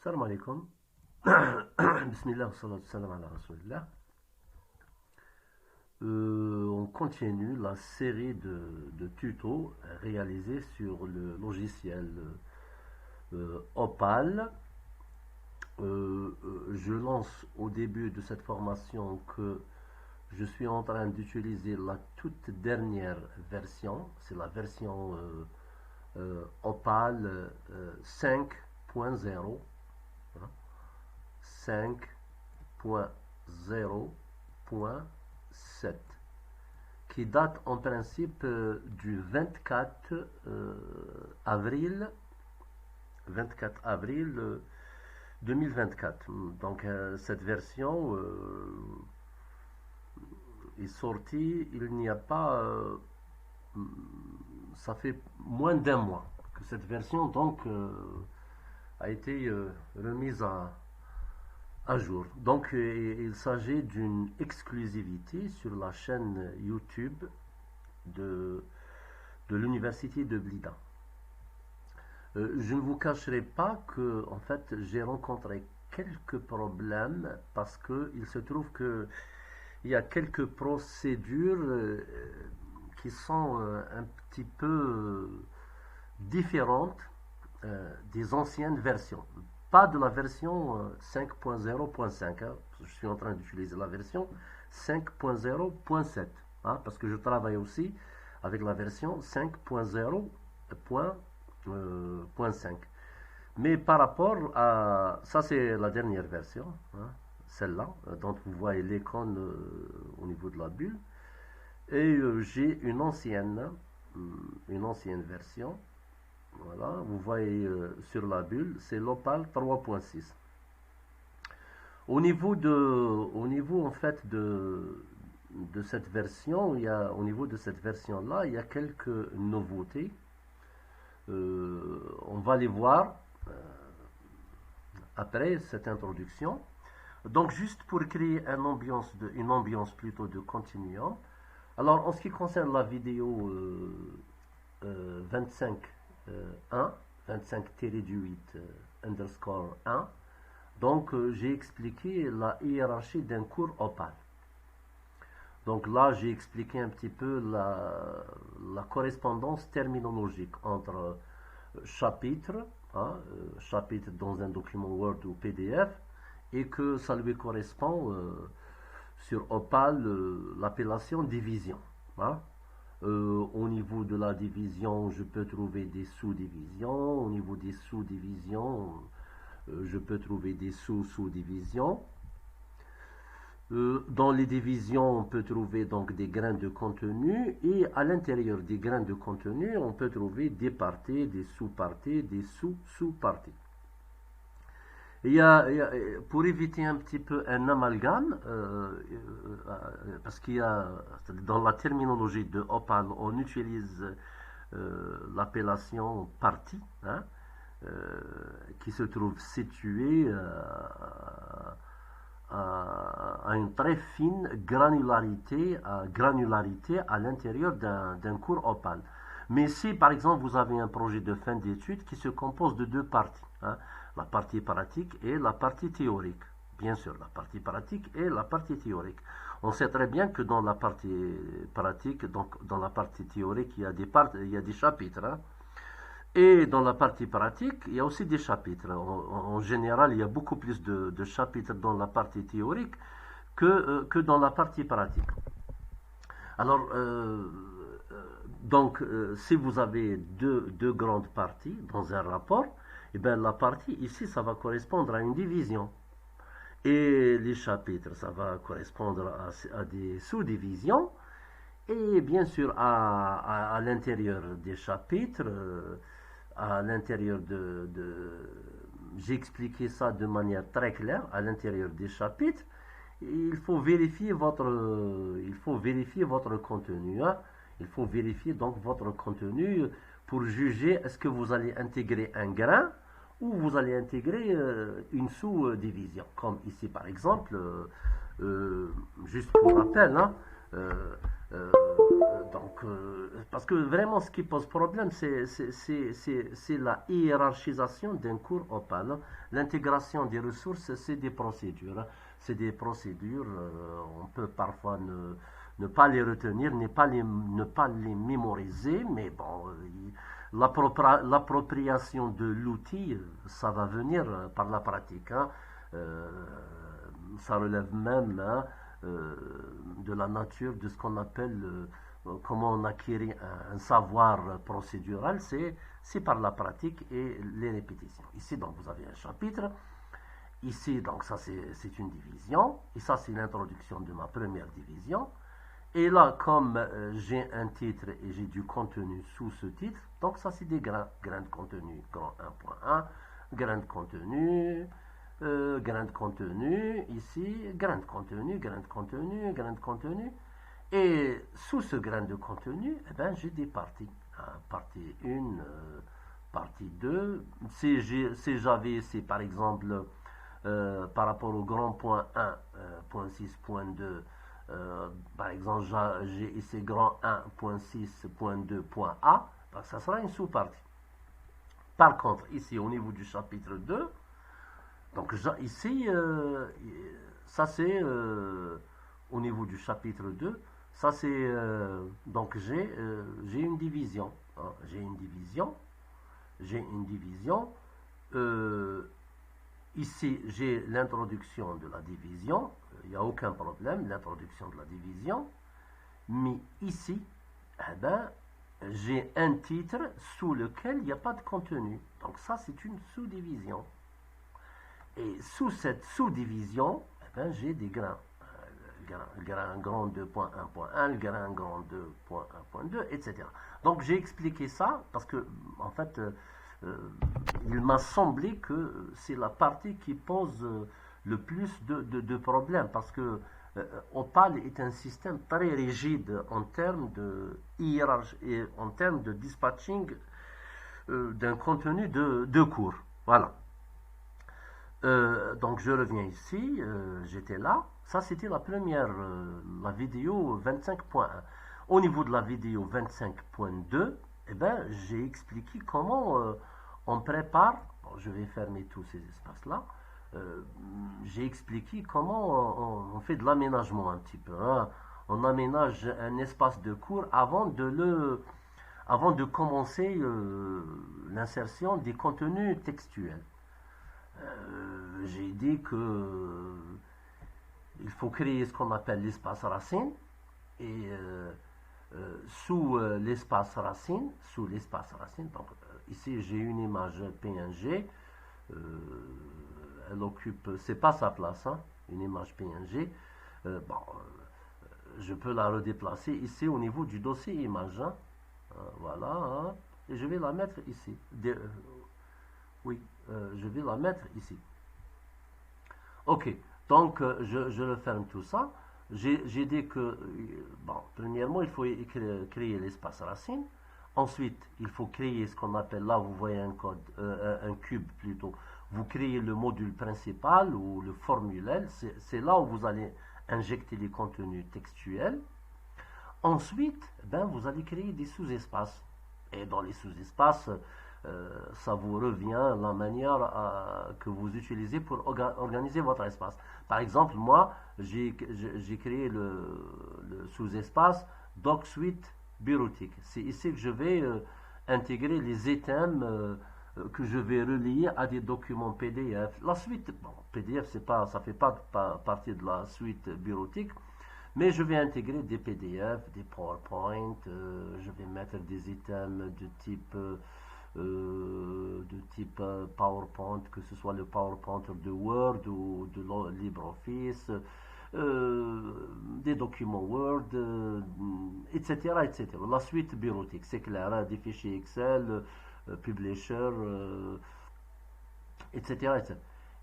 Salam alaikum. Bismillah, salatu salam ala rasulillah. On continue la série de tutos réalisés sur le logiciel Opal. Je lance au début de cette formation que je suis en train d'utiliser la toute dernière version. C'est la version Opal 5.0. 5.0.7 qui date en principe du 24 avril 2024. Donc cette version est sortie il n'y a pas ça fait moins d'un mois que cette version donc a été remise à jour. Donc il s'agit d'une exclusivité sur la chaîne YouTube de l'université de Blida. Je ne vous cacherai pas que en fait j'ai rencontré quelques problèmes parce que il se trouve que il y a quelques procédures qui sont un petit peu différentes des anciennes versions. Pas de la version 5.0.5. Hein. Je suis en train d'utiliser la version 5.0.7. Hein, parce que je travaille aussi avec la version 5.0.5. Mais par rapport à... Ça, c'est la dernière version. Hein, celle-là, dont vous voyez l'icône au niveau de la bulle. Et j'ai une ancienne version. Voilà, vous voyez sur la bulle, c'est l'Opal 3.6. Au niveau en fait de cette version, au niveau de cette version-là, il y a quelques nouveautés. On va les voir après cette introduction. Donc juste pour créer une ambiance plutôt de continuum. Alors en ce qui concerne la vidéo 25-8 donc j'ai expliqué la hiérarchie d'un cours Opal. Donc là j'ai expliqué un petit peu la correspondance terminologique entre chapitre, chapitre dans un document Word ou PDF, et que ça lui correspond sur Opal l'appellation division. Hein. Au niveau de la division, je peux trouver des sous-divisions. Au niveau des sous-divisions, je peux trouver des sous-sous-divisions. Dans les divisions, on peut trouver donc des grains de contenu. Et à l'intérieur des grains de contenu, on peut trouver des parties, des sous-parties, des sous-sous-parties. Pour éviter un petit peu un amalgame, parce qu'il y a dans la terminologie de Opal, on utilise l'appellation partie, hein, qui se trouve située à une très fine granularité à l'intérieur d'un cours Opal. Mais si par exemple vous avez un projet de fin d'études qui se compose de deux parties, hein, la partie pratique et la partie théorique. Bien sûr, la partie pratique et la partie théorique. On sait très bien que dans la partie pratique, donc dans la partie théorique, il y a des chapitres. Hein. Et dans la partie pratique, il y a aussi des chapitres. En général, il y a beaucoup plus de chapitres dans la partie théorique que dans la partie pratique. Alors, si vous avez deux grandes parties dans un rapport, et bien la partie ici, ça va correspondre à une division. Et les chapitres, ça va correspondre à des sous-divisions. Et bien sûr, à l'intérieur des chapitres, à l'intérieur j'ai expliqué ça de manière très claire, à l'intérieur des chapitres, il faut vérifier votre contenu. Hein. Il faut vérifier donc votre contenu pour juger est-ce que vous allez intégrer un grain ou vous allez intégrer une sous-division. Comme ici par exemple, juste pour rappel, hein, Euh, parce que vraiment, ce qui pose problème, c'est la hiérarchisation d'un cours Opal, hein. L'intégration des ressources, c'est des procédures, hein. C'est des procédures, on peut parfois ne pas les retenir, ne pas les mémoriser, mais bon, l'appropriation de l'outil, ça va venir par la pratique, hein. Euh, Ça relève même, hein, de la nature de ce qu'on appelle comment on acquiert un savoir procédural, c'est par la pratique et les répétitions. Ici, donc, vous avez un chapitre. Ici, donc, ça, c'est une division. Et ça, c'est l'introduction de ma première division. Et là, comme j'ai un titre et j'ai du contenu sous ce titre, donc ça, c'est des grains. Grains de contenu, grand 1.1, grains de contenu, grain de contenu, ici, grain de contenu, grain de contenu, grain de contenu. Et sous ce grain de contenu, eh ben, j'ai des parties. Hein. Partie 1, partie 2. Si j'avais, c'est par exemple, par rapport au grand point 1, point 6, point 2, par exemple, j'ai ici grand 1.6, point 2, point A, ben, ça sera une sous-partie. Par contre, ici, au niveau du chapitre 2, donc ici, ça c'est au niveau du chapitre 2, ça c'est donc j'ai une division, hein. J'ai une division. euh, Ici j'ai l'introduction de la division, il n'y a aucun problème, l'introduction de la division, mais ici, eh ben, j'ai un titre sous lequel il n'y a pas de contenu. Donc ça c'est une sous-division. Et sous cette sous-division, eh ben, j'ai des grains. Le grain grand 2.1.1, le grain grand 2.1.2, etc. Donc j'ai expliqué ça parce que, en fait, il m'a semblé que c'est la partie qui pose le plus de problèmes parce que Opal est un système très rigide en termes de hiérarchie et en termes de dispatching d'un contenu de cours. Voilà. Donc je reviens ici, j'étais là. Ça c'était la première, la vidéo 25.1. Au niveau de la vidéo 25.2, eh ben, j'ai expliqué comment on prépare. Bon, je vais fermer tous ces espaces-là. Euh, j'ai expliqué comment on fait de l'aménagement un petit peu, hein. On aménage un espace de cours avant de commencer l'insertion des contenus textuels. J'ai dit que il faut créer ce qu'on appelle l'espace racine et sous l'espace racine, donc ici j'ai une image PNG, elle occupe, c'est pas sa place, hein, une image PNG. Bon, je peux la redéplacer ici au niveau du dossier image, hein. Voilà, hein, et je vais la mettre ici. Oui, je vais la mettre ici. Ok, donc je referme tout ça. J'ai dit que, bon, premièrement, il faut créer l'espace racine. Ensuite, il faut créer ce qu'on appelle, là vous voyez un code, un cube plutôt. Vous créez le module principal ou le formulaire. C'est là où vous allez injecter les contenus textuels. Ensuite, ben, vous allez créer des sous-espaces. Et dans les sous-espaces, ça vous revient la manière que vous utilisez pour organiser votre espace. Par exemple, moi, j'ai créé le sous-espace Doc Suite bureautique. C'est ici que je vais intégrer les items que je vais relier à des documents PDF. La suite, bon, PDF, ça fait pas partie de la suite bureautique, mais je vais intégrer des PDF, des PowerPoint, je vais mettre des items de type PowerPoint, que ce soit le PowerPoint de Word ou de LibreOffice, des documents Word, etc., etc. La suite bureautique, c'est clair, hein, des fichiers Excel, Publisher, etc., etc.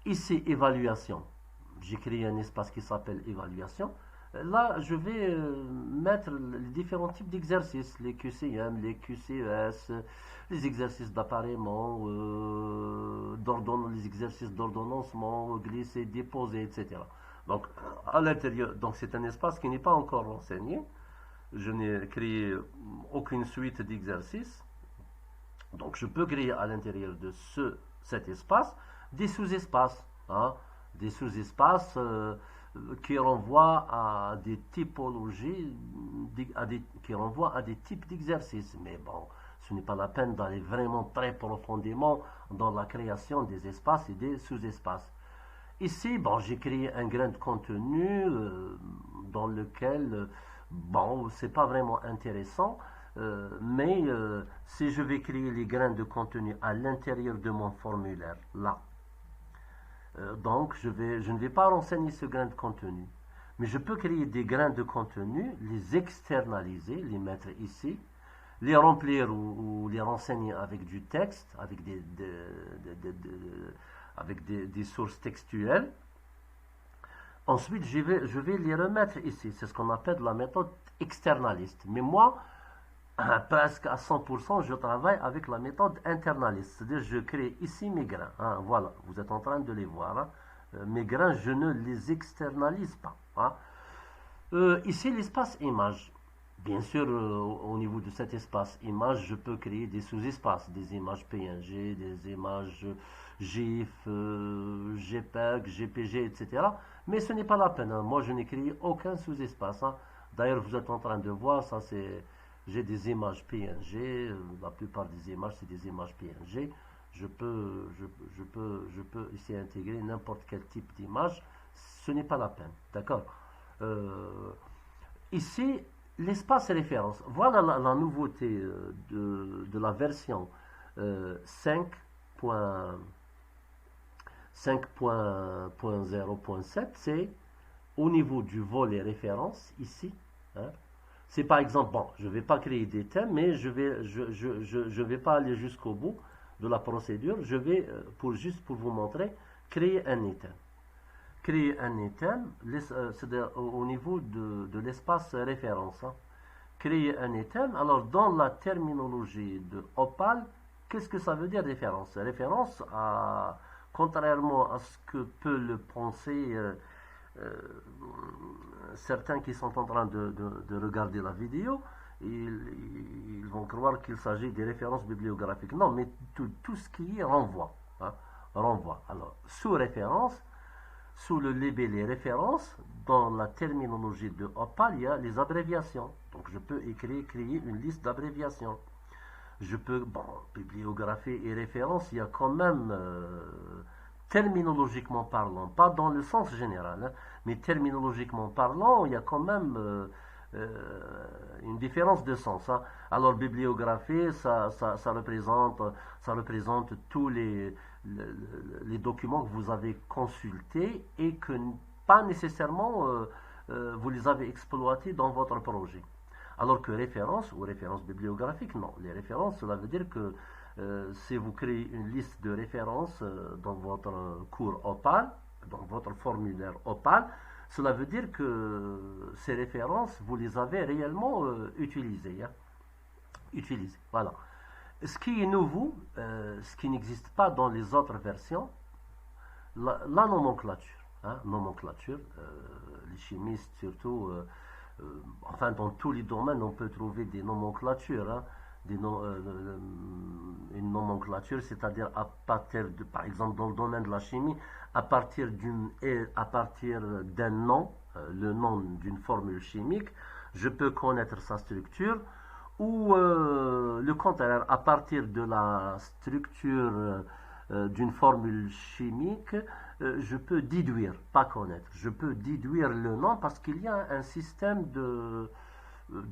Ici, évaluation. J'ai créé un espace qui s'appelle évaluation. Là, je vais mettre les différents types d'exercices, les QCM, les QCES, les exercices d'appareillement, les exercices d'ordonnancement, glisser, déposer, etc. Donc, à l'intérieur, donc c'est un espace qui n'est pas encore renseigné. je n'ai créé aucune suite d'exercices. Donc je peux créer à l'intérieur de cet espace des sous-espaces, hein, des sous-espaces qui renvoient à des typologies, qui renvoient à des types d'exercices. Mais bon, ce n'est pas la peine d'aller vraiment très profondément dans la création des espaces et des sous-espaces. Ici, bon, j'ai créé un grain de contenu dans lequel, bon, c'est pas vraiment intéressant, mais si je vais créer les grains de contenu à l'intérieur de mon formulaire, là, donc je ne vais pas renseigner ce grain de contenu, mais je peux créer des grains de contenu, les externaliser, les mettre ici, les remplir ou les renseigner avec du texte, avec des sources textuelles. Ensuite, je vais les remettre ici. C'est ce qu'on appelle la méthode externaliste. Mais moi, presque à 100%, je travaille avec la méthode internaliste. C'est-à-dire, je crée ici mes grains. Hein, voilà, vous êtes en train de les voir. Hein. Mes grains, je ne les externalise pas. Hein. Ici, l'espace image. Bien sûr, au niveau de cet espace image, je peux créer des sous-espaces, des images PNG, des images GIF, JPEG, JPG, etc. Mais ce n'est pas la peine. Hein. Moi, je n'ai créé aucun sous-espace. Hein. D'ailleurs, vous êtes en train de voir, ça c'est, j'ai des images PNG. La plupart des images, c'est des images PNG. Je peux ici intégrer n'importe quel type d'image. Ce n'est pas la peine. D'accord. Ici, l'espace référence. Voilà la nouveauté de la version 5.0.7, c'est au niveau du volet référence, ici. Hein. C'est par exemple, bon, je ne vais pas créer des thèmes, mais je vais pas aller jusqu'au bout de la procédure. Je vais, juste pour vous montrer, créer un item. Créer un item, c'est-à-dire au niveau de l'espace référence. Hein. Créer un item, alors dans la terminologie de Opal, qu'est-ce que ça veut dire référence? Référence, contrairement à ce que peut le penser certains qui sont en train de regarder la vidéo, ils vont croire qu'il s'agit des références bibliographiques. Non, mais tout ce qui est renvoi. Hein, renvoi. Alors, sous référence, sous le label référence, dans la terminologie de Opal, il y a les abréviations. Donc je peux créer une liste d'abréviations. Je peux, bon, bibliographie et référence, il y a quand même, terminologiquement parlant, pas dans le sens général, hein, mais terminologiquement parlant, il y a quand même une différence de sens. Hein. Alors bibliographie, ça représente tous les documents que vous avez consultés et que pas nécessairement vous les avez exploités dans votre projet. Alors que référence ou référence bibliographique, non. Les références, cela veut dire que si vous créez une liste de références dans votre cours Opal, dans votre formulaire Opal, cela veut dire que ces références, vous les avez réellement utilisées. Hein. Utilisées, voilà. Ce qui est nouveau, ce qui n'existe pas dans les autres versions, la nomenclature. Hein, nomenclature, les chimistes surtout, enfin dans tous les domaines, on peut trouver des nomenclatures. Hein, une nomenclature, c'est-à-dire à partir de, par exemple dans le domaine de la chimie, à partir d'un nom, le nom d'une formule chimique, je peux connaître sa structure, ou le contraire, à partir de la structure d'une formule chimique, je peux déduire, pas connaître, je peux déduire le nom parce qu'il y a un système de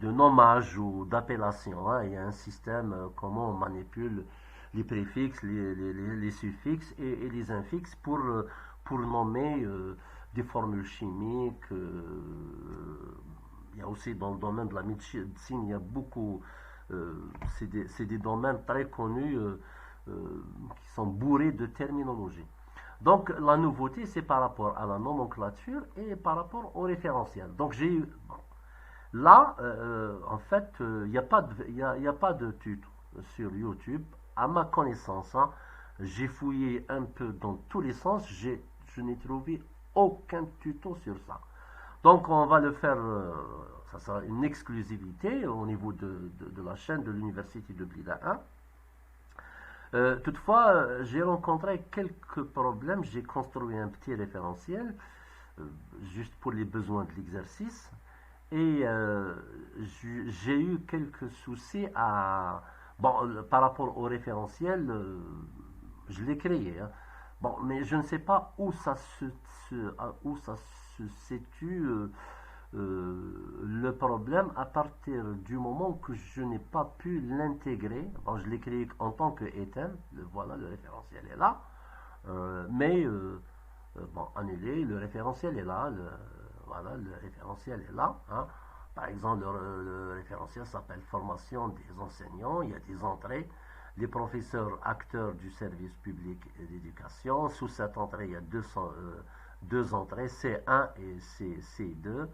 nommage ou d'appellation. Hein. Il y a un système, comment on manipule les préfixes, les suffixes et les infixes pour nommer des formules chimiques. Il y a aussi dans le domaine de la médecine, il y a beaucoup, c'est des domaines très connus qui sont bourrés de terminologie. Donc la nouveauté, c'est par rapport à la nomenclature et par rapport au référentiel. Donc j'ai eu... Bon, là, en fait, il n'y a pas de tuto sur YouTube. À ma connaissance, hein, j'ai fouillé un peu dans tous les sens. Je n'ai trouvé aucun tuto sur ça. Donc on va le faire, ça sera une exclusivité au niveau de la chaîne de l'université de Blida 1. Toutefois, j'ai rencontré quelques problèmes. J'ai construit un petit référentiel euh, juste pour les besoins de l'exercice. Et j'ai eu quelques soucis à... Bon, par rapport au référentiel, je l'ai créé, hein. Bon, mais je ne sais pas où ça où ça se situe le problème à partir du moment que je n'ai pas pu l'intégrer. Bon, je l'ai créé en tant que item, voilà, le référentiel est là, mais bon, annulé, le référentiel est là, voilà, le référentiel est là, hein. Par exemple, le référentiel s'appelle formation des enseignants, il y a des entrées, les professeurs acteurs du service public d'éducation. Sous cette entrée, il y a deux entrées, C1 et C2.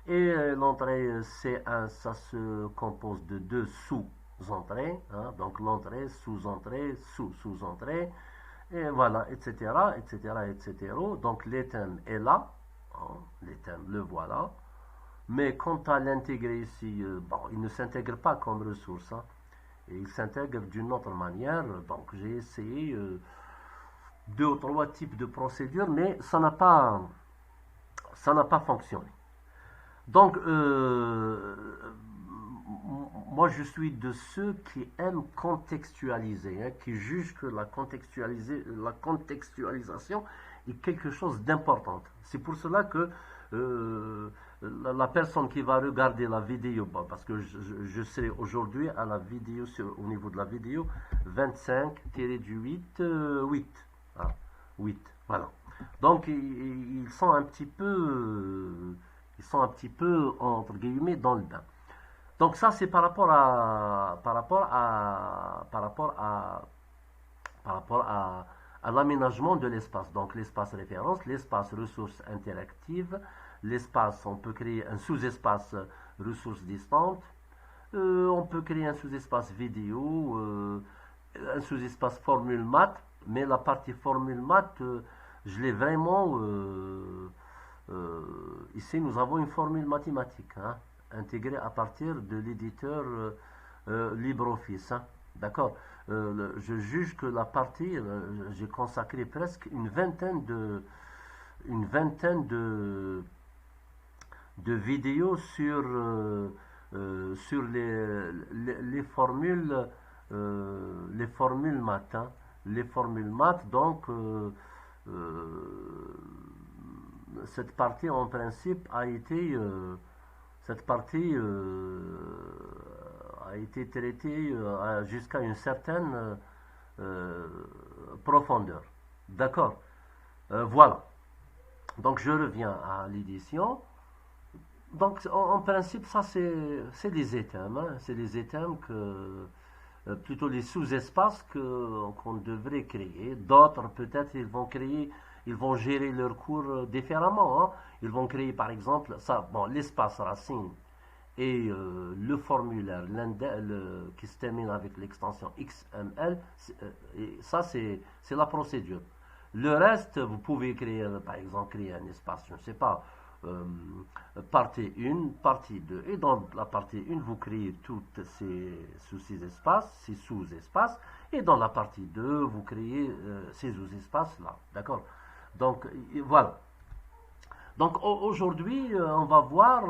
Et l'entrée C1, ça se compose de deux sous-entrées, hein, donc l'entrée, sous-entrée, sous-sous-entrée, et voilà, etc., etc., etc. Donc l'item est là, hein, l'item, le voilà. Mais quant à l'intégrer ici, bon, il ne s'intègre pas comme ressource, hein, et il s'intègre d'une autre manière. Donc j'ai essayé deux ou trois types de procédures, mais ça n'a pas fonctionné. Donc, moi, je suis de ceux qui aiment contextualiser, hein, qui jugent que la contextualisation est quelque chose d'important. C'est pour cela que la personne qui va regarder la vidéo, bon, parce que je serai aujourd'hui à la vidéo, au niveau de la vidéo 25-8, 8, ah, 8, voilà. Donc, ils sont un petit peu entre guillemets dans le bain. Donc ça c'est par rapport à l'aménagement de l'espace. Donc l'espace référence, l'espace ressources interactives, l'espace, on peut créer un sous-espace ressources distantes, on peut créer un sous-espace vidéo, un sous-espace formule maths, mais la partie formule maths, je l'ai vraiment... ici, nous avons une formule mathématique, hein, intégrée à partir de l'éditeur LibreOffice, hein. D'accord. Je juge que la partie, j'ai consacré presque une vingtaine de vidéos sur les formules maths, hein. Les formules maths, donc euh, cette partie en principe a été traitée jusqu'à une certaine euh, profondeur. D'accord. Voilà. Donc je reviens à l'édition. Donc en principe ça c'est les items, hein. C'est les items que plutôt les sous-espaces qu'on devrait créer. D'autres peut-être ils vont gérer leur cours différemment, hein. Ils vont créer par exemple ça, bon, l'espace racine et le formulaire qui se termine avec l'extension XML, et ça c'est la procédure. Le reste, vous pouvez créer, par exemple, créer un espace, je ne sais pas, euh, partie 1, partie 2, et dans la partie 1, vous créez toutes ces sous-espaces, et dans la partie 2, vous créez ces sous-espaces-là, d'accord? Donc, voilà. Donc, aujourd'hui, on va voir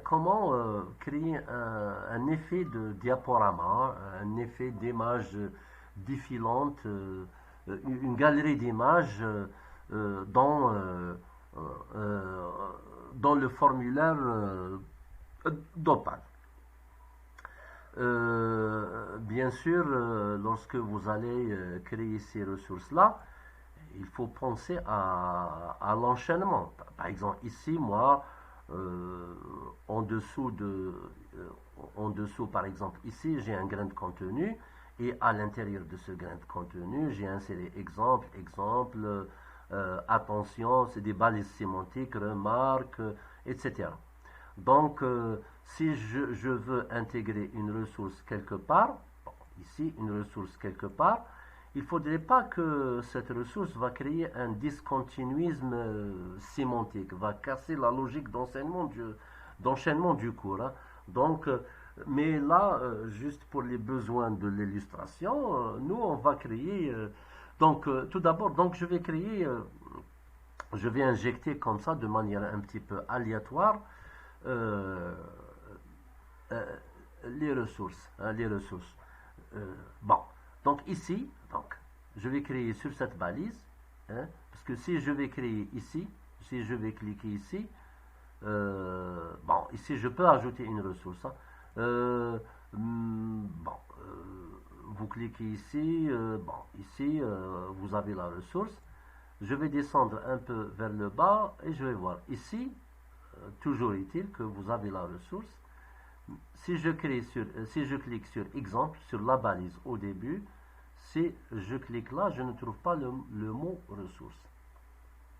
comment créer un effet de diaporama, un effet d'image défilante, une galerie d'images dans, euh, dans le formulaire d'Opal. Bien sûr, lorsque vous allez créer ces ressources-là, il faut penser à l'enchaînement. Par exemple, ici, moi, euh, en dessous en dessous, par exemple, ici, j'ai un grain de contenu et à l'intérieur de ce grain de contenu, j'ai inséré exemple, exemple, attention, c'est des balises sémantiques, remarques, etc. Donc, si je veux intégrer une ressource quelque part, bon, ici, une ressource quelque part, il ne faudrait pas que cette ressource va créer un discontinuisme sémantique, va casser la logique d'enchaînement du cours, hein. Donc, mais là, juste pour les besoins de l'illustration, nous, on va créer... tout d'abord, donc je vais injecter comme ça, de manière un petit peu aléatoire, euh, euh, les ressources, hein, les ressources. Bon, donc ici, donc, je vais créer sur cette balise, hein, parce que si je vais créer ici, si je vais cliquer ici, bon, ici je peux ajouter une ressource, hein. Bon, vous cliquez ici, bon, ici vous avez la ressource. Je vais descendre un peu vers le bas et je vais voir ici, toujours est-il que vous avez la ressource. Si je clique sur exemple, sur la balise au début, si je clique là, je ne trouve pas le mot ressource.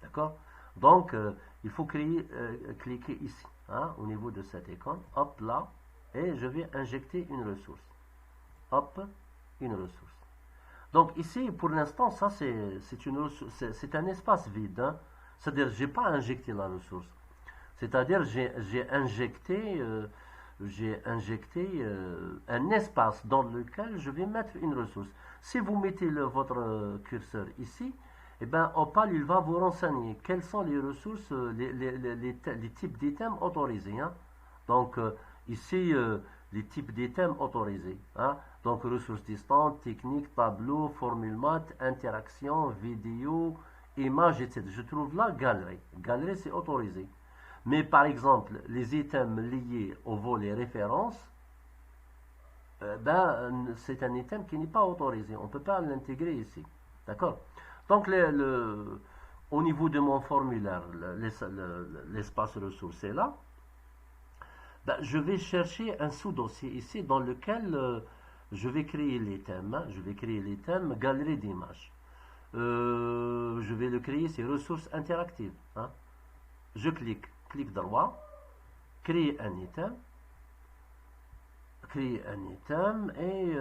D'accord? Donc, il faut cliquer ici, hein, au niveau de cette icône, hop là, et je vais injecter une ressource. Hop, une ressource. Donc ici, pour l'instant, ça c'est un espace vide, hein. C'est-à-dire, je n'ai pas injecté la ressource. C'est-à-dire, j'ai injecté un espace dans lequel je vais mettre une ressource. Si vous mettez votre curseur ici, eh bien, Opal, il va vous renseigner quelles sont les ressources, les types d'items autorisés, hein. Donc, ici, les types d'items autorisés, hein. Donc, ressources distantes, techniques, tableau, formule maths, interaction, vidéo, images, etc. Je trouve là galerie. Galerie, c'est autorisé. Mais par exemple, les items liés au volet référence, c'est un item qui n'est pas autorisé. On ne peut pas l'intégrer ici. D'accord? Donc, au niveau de mon formulaire, l'espace ressources est là. Ben, je vais chercher un sous-dossier ici dans lequel je vais créer les thèmes, hein. Je vais créer les thèmes galerie d'images. Je vais le créer, c'est ressources interactives, hein. Je clic droit, créer un item et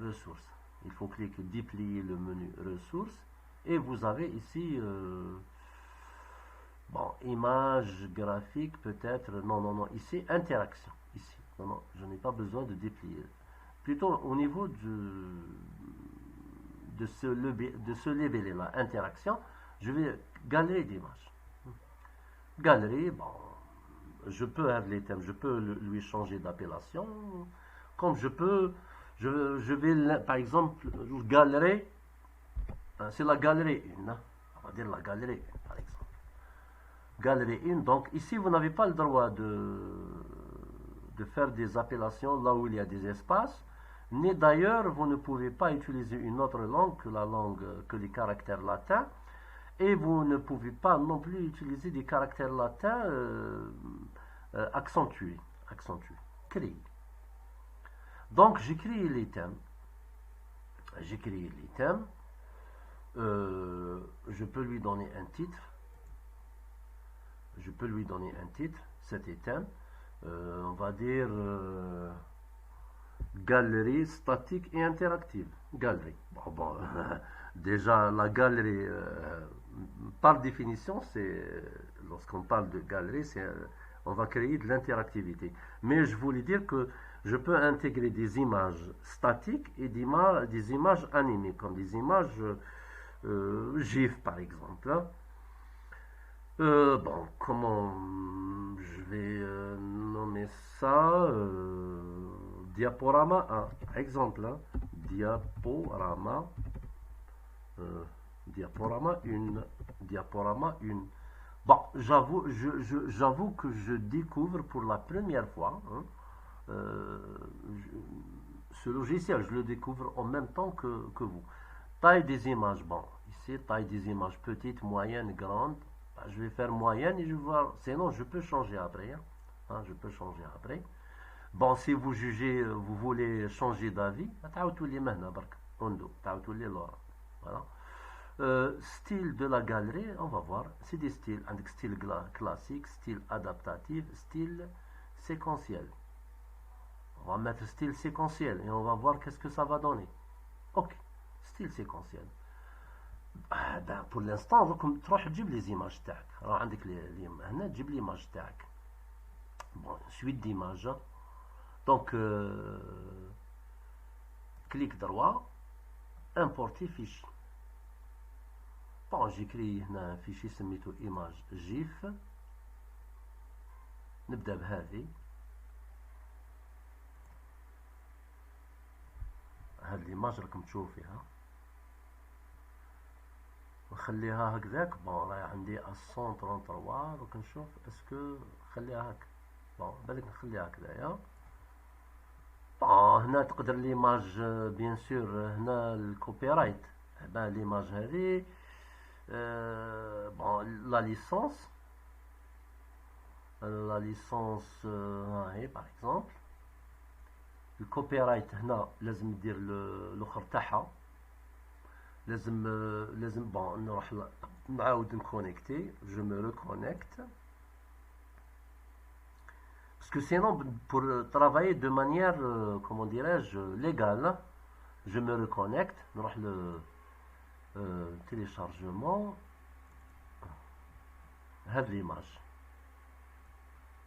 ressources. Il faut cliquer, déplier le menu ressources et vous avez ici image, graphique, peut-être, non, ici, interaction, ici, non, je n'ai pas besoin de déplier. Plutôt au niveau de ce label-là, interaction, je vais galerie d'images. Galerie, bon, je peux avoir les thèmes, je peux lui changer d'appellation, comme je vais, par exemple, galerie, c'est la galerie 1, hein. On va dire la galerie 1, par exemple. Galerie 1, donc ici vous n'avez pas le droit de faire des appellations là où il y a des espaces, ni d'ailleurs vous ne pouvez pas utiliser une autre langue que les caractères latins, et vous ne pouvez pas non plus utiliser des caractères latins accentués, créés. Donc j'ai créé les thèmes, je peux lui donner un titre. Cet item, on va dire galerie statique et interactive. Galerie. Bon, déjà la galerie, par définition, lorsqu'on parle de galerie, on va créer de l'interactivité. Mais je voulais dire que je peux intégrer des images statiques et des images animées, comme des images GIF par exemple, hein. Bon, comment je vais nommer ça, diaporama 1, exemple, hein. Diaporama 1. Bon, j'avoue que je découvre pour la première fois, hein, ce logiciel, je le découvre en même temps que vous. Taille des images, bon, ici, taille des images petites, moyennes, grandes. Je vais faire moyenne et je vais voir. Sinon, je peux changer après, hein. Je peux changer après. Bon, si vous jugez, vous voulez changer d'avis, voilà. Style de la galerie, on va voir. C'est des styles. Avec style classique, style adaptatif, style séquentiel. On va mettre style séquentiel et on va voir qu'est-ce que ça va donner. Ok. ستيل سيكونسيال. pour l'instant راكم تروح تجيب لي زيماج تاعك، راه عندك هنا تجيب ليماج تاعك. بون suite d'images. Donc clic droit, importer fichier. Bon, j'écris هنا fichier سميتو image gif. نبدأ بهذه. هاد ليماج راكم تشوفوا فيها. نخليها هكذاك. بون راهي عندي 133. دوك نشوف اسكو نخليها هكا. بون بالك نخليها هكذايا. هنا تقدر ليماج بيان سور هنا الكوبي رايت. ليماج هذه بون لا ليسونس ها هي باغ اكزومبل. الكوبي رايت هنا لازم ندير الاخر تاعها. لازم بون نروح نعاود نكونيكتي. جو مو ريكونيكت parce que sinon pour travailler de manière comment dirais-je légale, je me reconnecte. نروح le téléchargement. هاد ليماج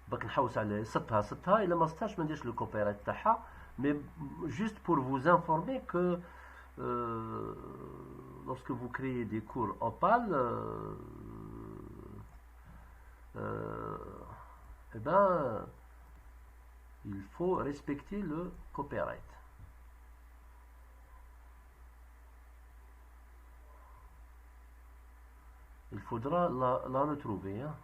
باك نحوس عليه. صدتها الا ما صدتهاش ما نديرش لو كوبيرايت تاعها. مي juste pour vous informer que lorsque vous créez des cours Opal, eh ben il faut respecter le copyright. Il faudra la retrouver. Hein.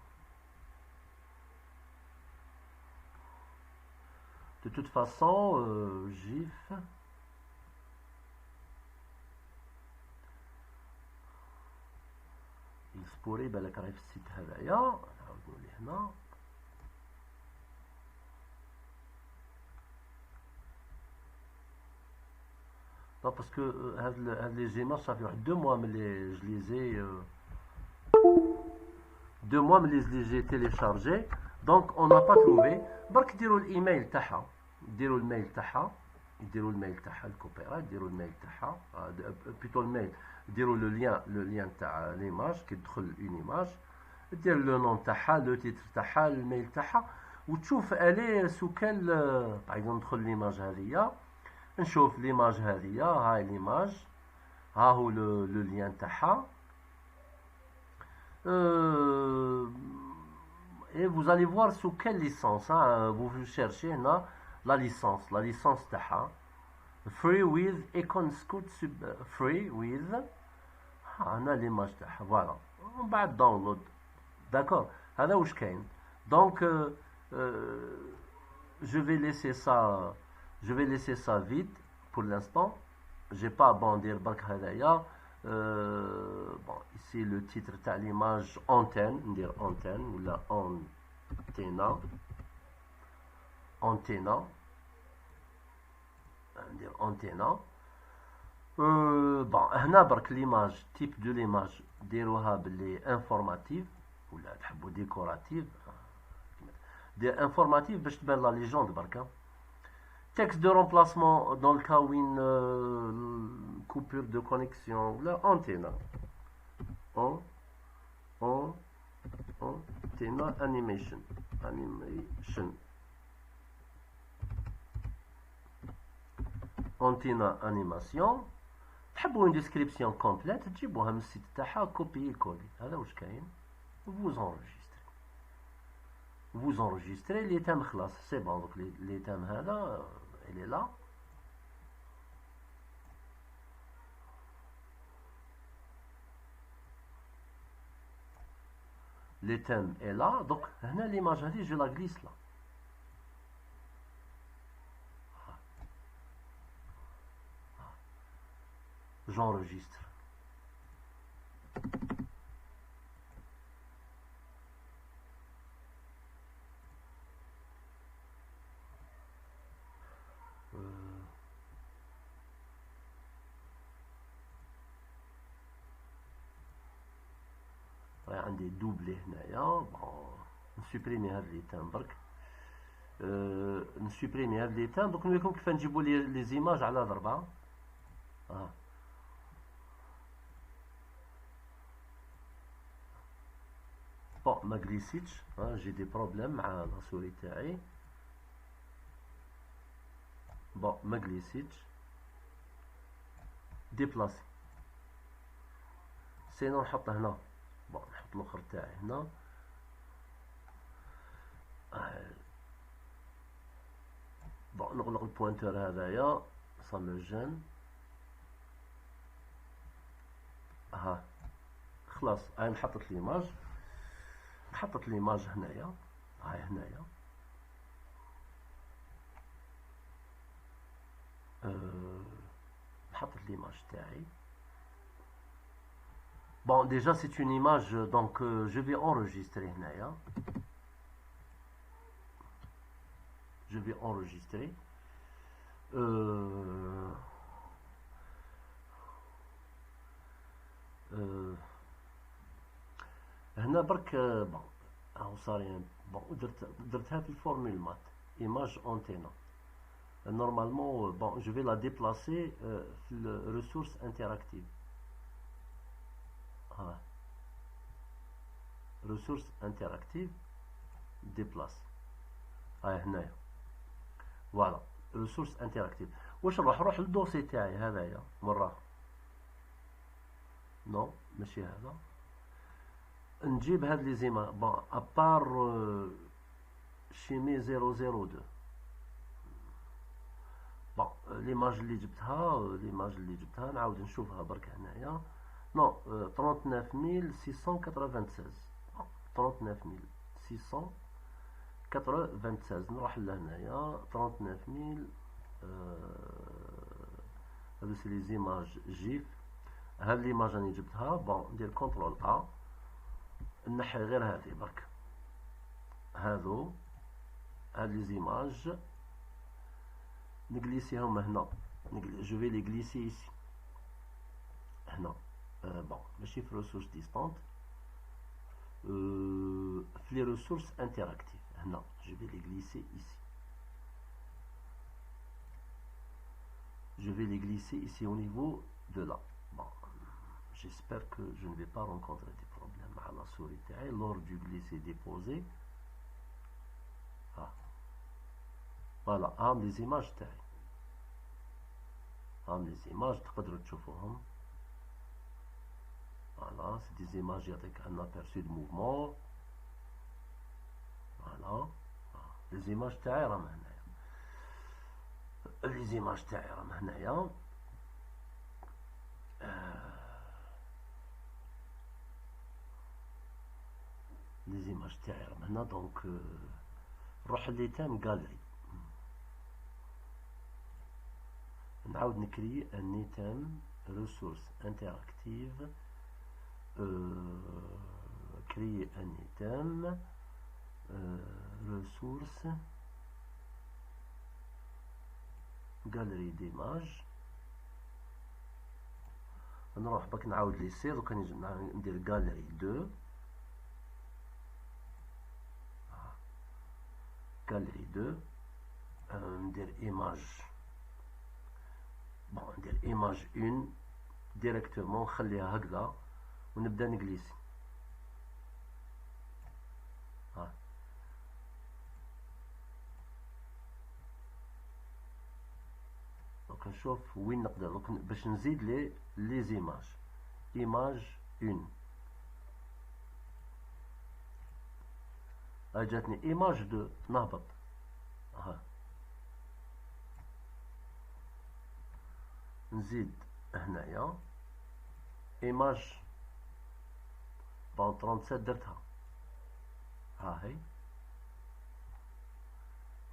De toute façon, GIF. Il se pourrait بالك راهي في السيت هذايا. نعاودو ليه هنا. Non, parce que les images, ça fait 2 mois que je les ai 2 mois que j'ai téléchargé, donc on n'a pas trouvé. برك ديروا الايميل تاعها. ديروا الميل تاعها. ديروا الميل تاعها الكوبيرايت. ديروا الميل تاعها بلوتو الميل. ديروا لو ليان تاع ليماج كي تدخل اون ايماج. دير لو نون تاعها لو تيتر تاعها الميل تاعها وتشوف الي سو كال باغ اكزومبل ندخل ليماج هذيا. نشوف ليماج هذيا. هاي ليماج. ها هو لو ليان تاعها. Et vous allez voir sous quelle licence. Hein, vous cherchez là, la licence تاعها. Free with Econ Scout free with. هنا ليماج تاعها. فوالا. ومن بعد داونلود. داكور. هذا واش كاين. دونك je vais laisser ça vite pour l'instant. J'ai pas bandir برك هذايا. Bon, ici le titre تاع l'image antenne. ندير antenne ولا antenna. ندير antenna. bon هنا برك l'image type de l'image ديروها باللي informative ولا تحبوا décorative. دير informative باش تبان لا ليجوند برك. Texte de remplacement dans le cas où une coupure de connexion ou la antenne. Antenna animation. Antenna animation. تحبوا une description complète تجيبوها من السيت تاعها كوبي كولي. هذا واش كاين. vous enregistrez les thèmes خلاص. c'est bon. donc les thèmes هذا il est là. les thèmes est là. donc هنا l'image هذه je la glisse là. j'enregistre. عندي دوبلي هنايا. نسوبريمي هاد لي تام برك. نسوبريمي هاد لي تام. دوك نوريكم كيف نجيبو لي زيماج على ضربه. ما جليسيتش، جي دي بروبليم مع لا سوري تاعي. بون ما جليسيتش، ديبلاسي. سينو نحط هنا، بون نحط الاخر تاعي هنا. بون نغلق البوينتور هذايا، سا مو جين. ها خلاص، هاي نحطت ليماج، نحطت ليماج هنايا، هاي هنايا. نحطت ليماج تاعي. Bon, déjà c'est une image, donc je vais enregistrer هنايا. Je vais enregistrer. هنا برك بون هاو صاري بون درتها في الفورمول مات image antenne. Normalement bon je vais la déplacer في le ressource interactive. ressource interactive déplace. هاي هنايا فوالا ressource interactive. واش نروح للدوسي تاعي هذايا مرة، نو ماشي هذا. نجيب هاد لي زيما بون ابار شيمي 002. بون ليماج اللي جبتها نعاود نشوفها برك هنايا. نو 39696. 39696 نروح لهنايا 39000. هادو سي لي زيماج جيف. هاد ليماج راني جبتها. بون ندير كونترول ا، نحي غير هادي برك. هادو هاد لي زيماج نجليسيهم هنا. جو في لي غليسي ايسي هنا. بون ماشي في ريسورس ديستانت، في لي ريسورس انتراكتيف هنا. جو في لي غليسي ايسي. Je vais les glisser ici au niveau de là. Bon, j'espère que je ne vais pas rencontrer des problèmes à la souris lors du glisser-déposer. Ah. Voilà, les images تاعي. les images تقدروا تشوفوهم. Voilà, c'est des images avec un aperçu de mouvement. Voilà. Les images تاعي راهم هنايا. لي زيماج تاعي راهم هنايا. لي زيماج تاعي راهم هنا. دونك نروح ليتام غاليري، نعاود نكري ان ايتام ريسورس انتراكتيف. كري ان ايتام ريسورس galerie d'images. نروح باك نعاود ليسي. دوكا ندير galerie 2. galerie 2 ندير image. بون ندير image 1 ديريكتومون، نخليها هكذا ونبدا نجليسي. نشوف وين نقدر باش نزيد لي زيماج. ايماج 1 جاتني. ايماج 2 نهبط. نزيد هنايا ايماج. بون 37 درتها. هاهي.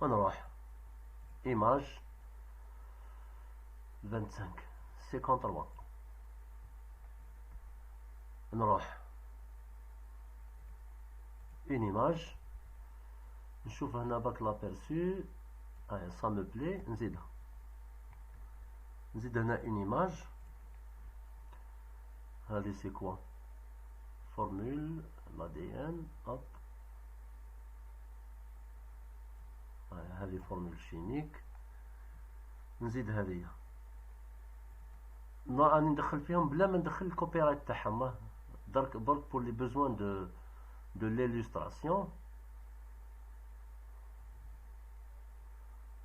ونروح ايماج 25 53. نروح اون ايماج، نشوف هنا باك لابيرسو. هاي سا مو بلي. نزيدها. نزيد هنا اون ايماج. هذه سي كوا فورمول لا دي ان. هوب هذه فورمول شيميك. نزيد هذه. راني ندخل فيهم بلا ما ندخل الكوبيرايت تاعهم. درك بور لي بوزوان de l'illustration.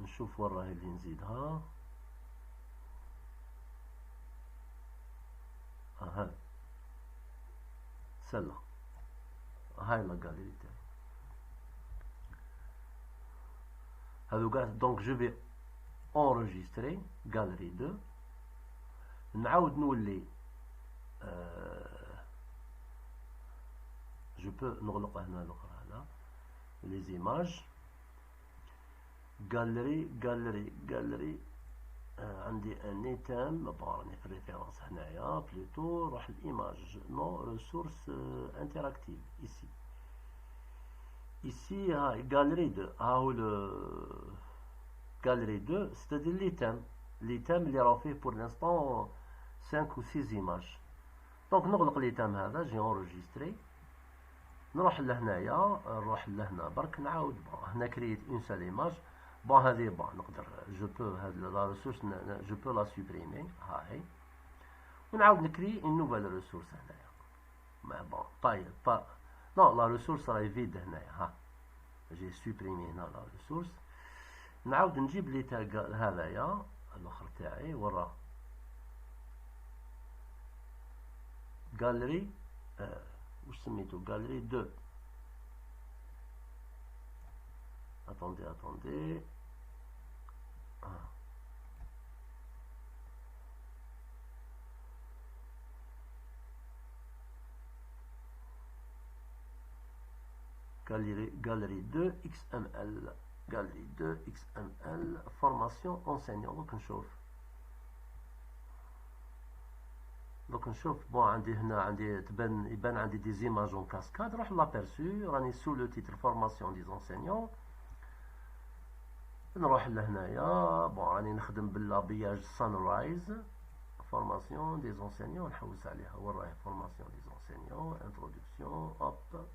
نشوف وين راهي اللي نزيدها. ها celle-là. هاي لا galerie تاعي. Donc je vais enregistrer galerie 2. نعاود نولي je peux نغلق هنا الأخرى هنا les images galerie عندي ان item راني في الريفيرونس هنايا بلوتو نروح الايماج نو ريسورس انتراكتيف ici هاي galerie 2 ها هو galerie 2 c'est-à-dire l'item اللي راهو فيه pour l'instant 5 ou 6 images. دونك نغلق ليتام هذا جي انريجستري نروح لهنايا نروح لهنا برك نعاود هنا كرييت اون سال ايماج بون هذه بون نقدر جو بو هاد لا ريسورس جو بو لا سوبريمي هاهي ونعاود نكري اون نوفيل ريسورس هنايا ما بون طيب نو لا ريسورس راهي فيد هنايا ها جي سوبريمي هنا لا ريسورس نعاود نجيب لي تاع هذايا الاخر تاعي وراه galerie واش سميتو galerie 2 attendez galerie 2 XML galerie 2 XML formation enseignant دوك نشوف دوك نشوف بون عندي هنا عندي يبان عندي دي زيماج اون كاسكاد نروح لابيرسو راني سو لو تيتر فورماسيون دي زونسينيون نروح لهنايا بون راني نخدم باللابياج سانرايز فورماسيون دي زونسينيون نحوس عليها وين راهي فورماسيون دي زونسينيون انتروداكسيون اوب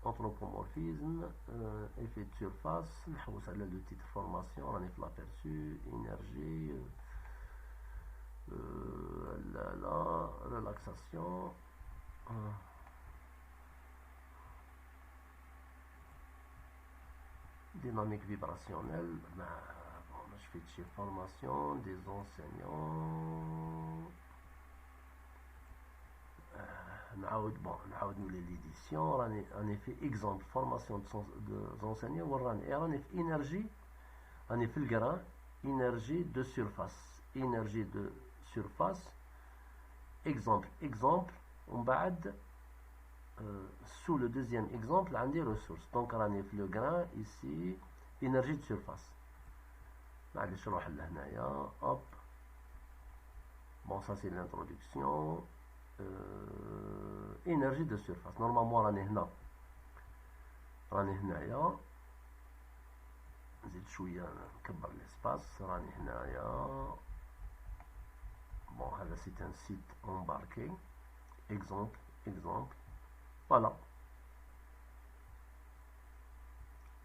anthropomorphisme effet de surface نحوس على لو تيتر فورماسيون راني في لابيرسو énergie la relaxation dynamique vibrationnelle bon, je fais chez formation des enseignants نعاود نولي l'édition راني في exemple formation des enseignants راني في énergie راني في الجران énergie de surface énergie de surface exemple ومن بعد sous le deuxième exemple عندي ressources donc راني في le grain ici énergie de surface معليش نروح لهنايا hop bon ça c'est l'introduction énergie de surface normalement راني هنايا نزيد شويه نكبر l'espace راني هنايا bon هذا c'est un site embarqué exemple voilà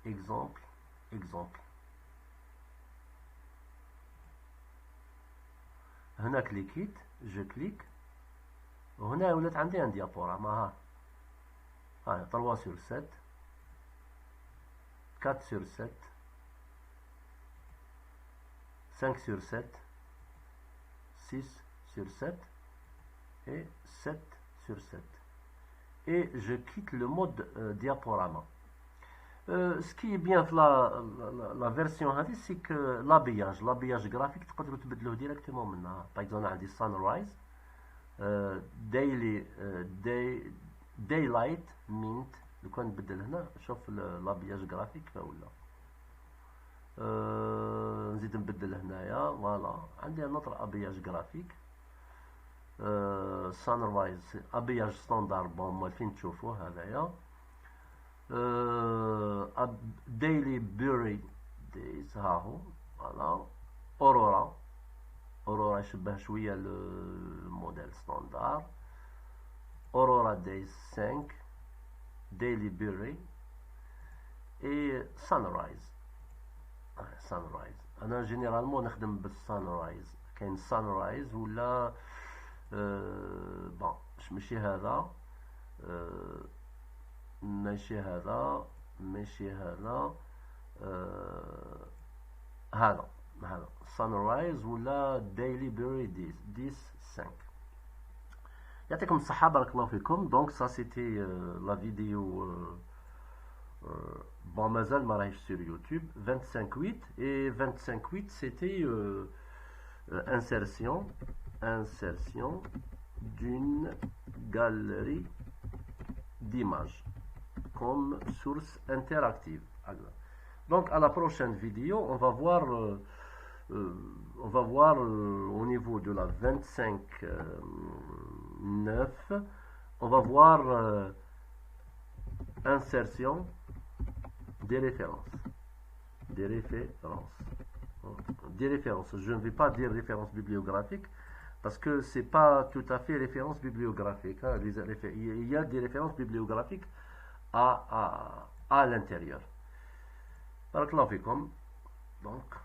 exemple هنا كليكيت جو كليك وهنا ولات عندي ان ديابوراما ها 3 sur 7 4 sur 7 5 sur 7 6 sur 7 et 7 sur 7 et je quitte le mode diaporama. Ce qui est bien في la version هذه c'est que l'habillage graphique تقدروا تبدلوه directement منها. par exemple عندي sunrise daylight mint لو كان نبدل هنا شوف l'habillage graphique ولا نزيد نبدل هنايا فوالا عندي نطر ابياج جرافيك سانرايز ابياج ستاندار بون فين تشوفوه هذايا ديلي بيري دايز هاهو فوالا اورورا يشبه شويه الموديل ستاندار اورورا دايز 5 ديلي بيري اي سانرايز انا جينيرالمون نخدم بالسانرايز كاين سانرايز ولا بون ماشي هذا ماشي هذا ماشي هذا هذا sunrise ولا daily berry 10 5. يعطيكم الصحة بارك الله فيكم. دونك سا سيتي لا فيديو bon mazal ما راهيش sur YouTube 25.8 et 25.8 c'était insertion d'une galerie d'images comme source interactive. Donc à la prochaine vidéo on va voir au niveau de la 25.9 on va voir insertion des références. Je ne vais pas dire références bibliographiques parce que c'est pas tout à fait référence bibliographique. Hein. Il y a des références bibliographiques à l'intérieur. Barakallahu fikum. Donc